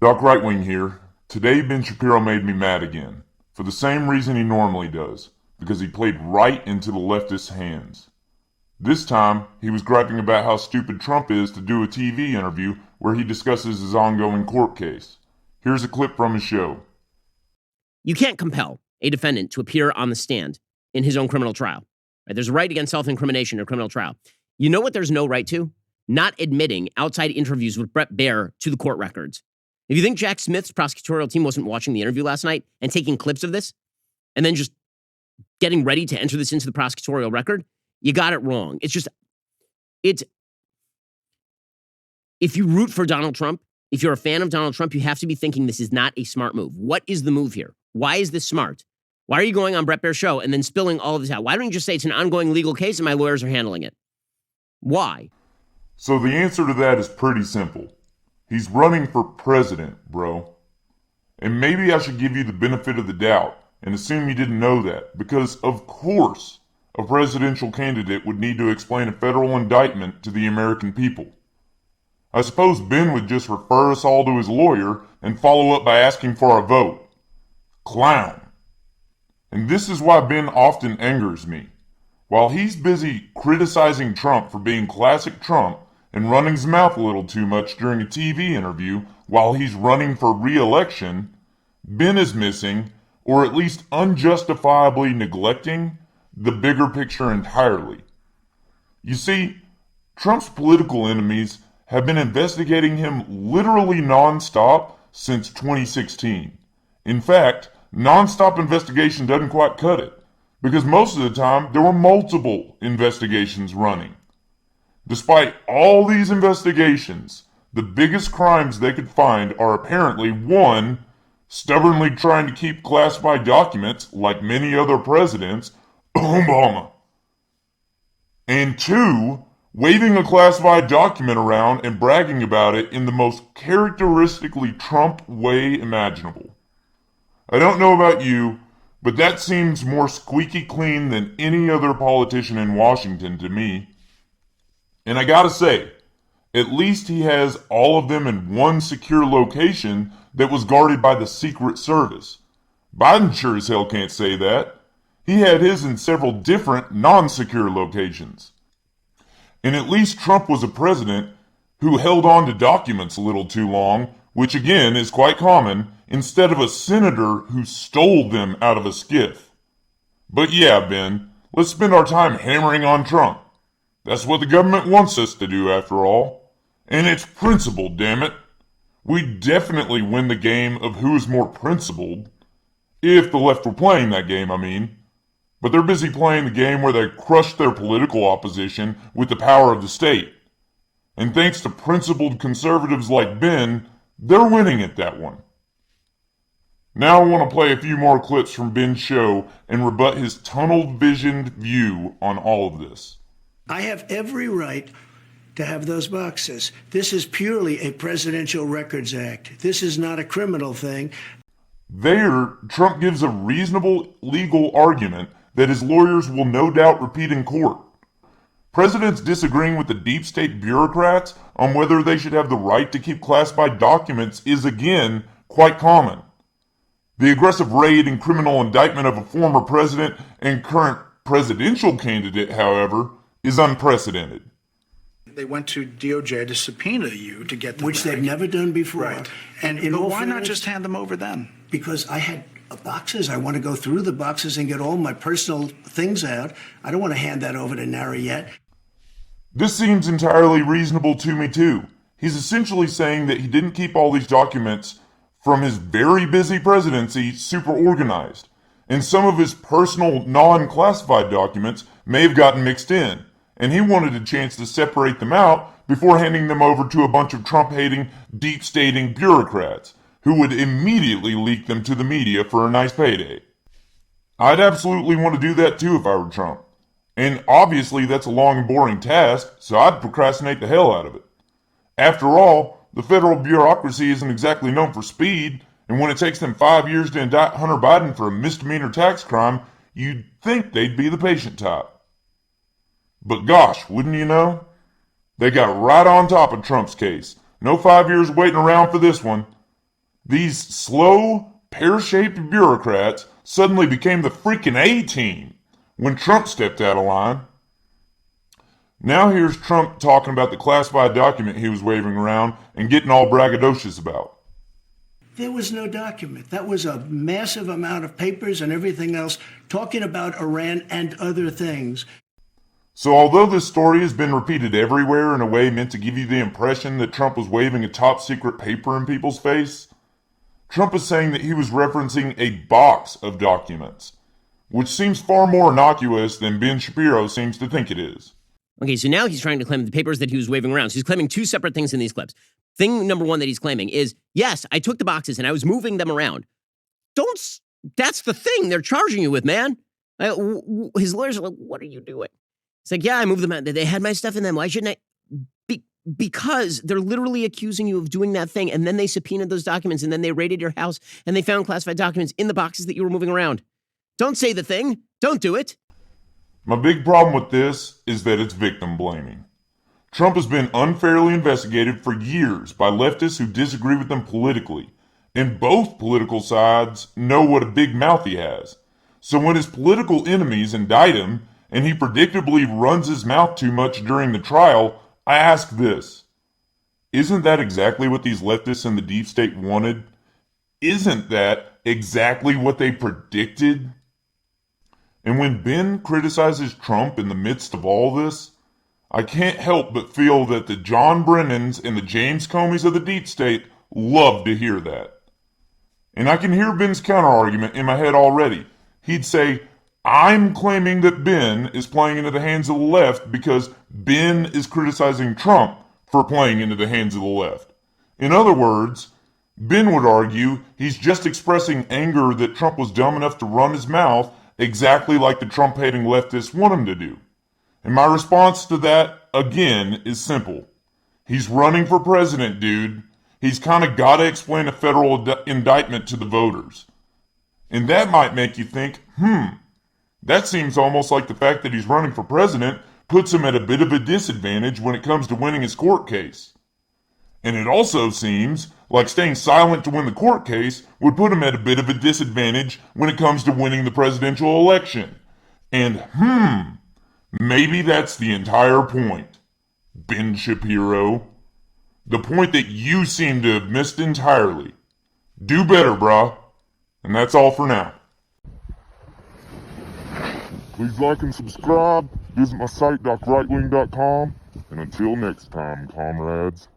Doc Right Wing here. Today Ben Shapiro made me mad again, for the same reason he normally does, because he played right into the leftist hands. This time, he was griping about how stupid Trump is to do a TV interview where he discusses his ongoing court case. Here's a clip from his show. You can't compel a defendant to appear on the stand in his own criminal trial. Right? There's a right against self-incrimination in a criminal trial. You know what there's no right to? Not admitting outside interviews with Brett Baer to the court records. If you think Jack Smith's prosecutorial team wasn't watching the interview last night and taking clips of this and then just getting ready to enter this into the prosecutorial record, you got it wrong. If you root for Donald Trump, if you're a fan of Donald Trump, you have to be thinking this is not a smart move. What is the move here? Why is this smart? Why are you going on Brett Baer's show and then spilling all of this out? Why don't you just say it's an ongoing legal case and my lawyers are handling it? Why? So the answer to that is pretty simple. He's running for president, bro. And maybe I should give you the benefit of the doubt and assume you didn't know that, because of course a presidential candidate would need to explain a federal indictment to the American people. I suppose Ben would just refer us all to his lawyer and follow up by asking for our vote. Clown. And this is why Ben often angers me. While he's busy criticizing Trump for being classic Trump and running his mouth a little too much during a TV interview while he's running for re-election, Ben is missing, or at least unjustifiably neglecting, the bigger picture entirely. You see, Trump's political enemies have been investigating him literally nonstop since 2016. In fact, nonstop investigation doesn't quite cut it, because most of the time there were multiple investigations running. Despite all these investigations, the biggest crimes they could find are apparently 1. Stubbornly trying to keep classified documents like many other presidents, Obama. And 2, waving a classified document around and bragging about it in the most characteristically Trump way imaginable. I don't know about you, but that seems more squeaky clean than any other politician in Washington to me. And I gotta say, at least he has all of them in one secure location that was guarded by the Secret Service. Biden sure as hell can't say that. He had his in several different non-secure locations. And at least Trump was a president who held on to documents a little too long, which again is quite common, instead of a senator who stole them out of a skiff. But yeah, Ben, let's spend our time hammering on Trump. That's what the government wants us to do, after all. And it's principled, damn it. We definitely win the game of who is more principled. If the left were playing that game, I mean. But they're busy playing the game where they crush their political opposition with the power of the state. And thanks to principled conservatives like Ben, they're winning at that one. Now I want to play a few more clips from Ben's show and rebut his tunnel-visioned view on all of this. I have every right to have those boxes. This is purely a Presidential Records Act. This is not a criminal thing. There, Trump gives a reasonable legal argument that his lawyers will no doubt repeat in court. Presidents disagreeing with the deep state bureaucrats on whether they should have the right to keep classified documents is again quite common. The aggressive raid and criminal indictment of a former president and current presidential candidate, however, is unprecedented. They went to DOJ to subpoena you to get them Which back. they've never done before. Right. And But why not just hand them over then? Because I had boxes. I want to go through the boxes and get all my personal things out. I don't want to hand that over to Nary yet. This seems entirely reasonable to me too. He's essentially saying that he didn't keep all these documents from his very busy presidency super organized, and some of his personal non-classified documents may have gotten mixed in, and he wanted a chance to separate them out before handing them over to a bunch of Trump-hating, deep-stating bureaucrats who would immediately leak them to the media for a nice payday. I'd absolutely want to do that too if I were Trump. And obviously that's a long and boring task, so I'd procrastinate the hell out of it. After all, the federal bureaucracy isn't exactly known for speed, and when it takes them 5 years to indict Hunter Biden for a misdemeanor tax crime, you'd think they'd be the patient type. But gosh, wouldn't you know? They got right on top of Trump's case. No 5 years waiting around for this one. These slow, pear-shaped bureaucrats suddenly became the freaking A-team when Trump stepped out of line. Now here's Trump talking about the classified document he was waving around and getting all braggadocious about. There was no document. That was a massive amount of papers and everything else talking about Iran and other things. So although this story has been repeated everywhere in a way meant to give you the impression that Trump was waving a top secret paper in people's face, Trump is saying that he was referencing a box of documents, which seems far more innocuous than Ben Shapiro seems to think it is. Okay, so now he's trying to claim the papers that he was waving around. So he's claiming two separate things in these clips. Thing number one that he's claiming is, yes, I took the boxes and I was moving them around. That's the thing they're charging you with, man. His lawyers are like, what are you doing? It's like, yeah, I moved them out. They had my stuff in them. Why shouldn't I? Because they're literally accusing you of doing that thing. And then they subpoenaed those documents and then they raided your house and they found classified documents in the boxes that you were moving around. Don't say the thing. Don't do it. My big problem with this is that it's victim blaming. Trump has been unfairly investigated for years by leftists who disagree with him politically, and both political sides know what a big mouth he has. So when his political enemies indict him, and he predictably runs his mouth too much during the trial, I ask this. Isn't that exactly what these leftists in the deep state wanted? Isn't that exactly what they predicted? And when Ben criticizes Trump in the midst of all this, I can't help but feel that the John Brennans and the James Comeys of the deep state love to hear that. And I can hear Ben's counterargument in my head already. He'd say, I'm claiming that Ben is playing into the hands of the left because Ben is criticizing Trump for playing into the hands of the left. In other words, Ben would argue he's just expressing anger that Trump was dumb enough to run his mouth exactly like the Trump-hating leftists want him to do. And my response to that, again, is simple. He's running for president, dude. He's kind of got to explain a federal indictment to the voters. And that might make you think, that seems almost like the fact that he's running for president puts him at a bit of a disadvantage when it comes to winning his court case. And it also seems like staying silent to win the court case would put him at a bit of a disadvantage when it comes to winning the presidential election. And maybe that's the entire point, Ben Shapiro. The point that you seem to have missed entirely. Do better, brah. And that's all for now. Please like and subscribe. Visit my site, docrightwing.com. And until next time, comrades.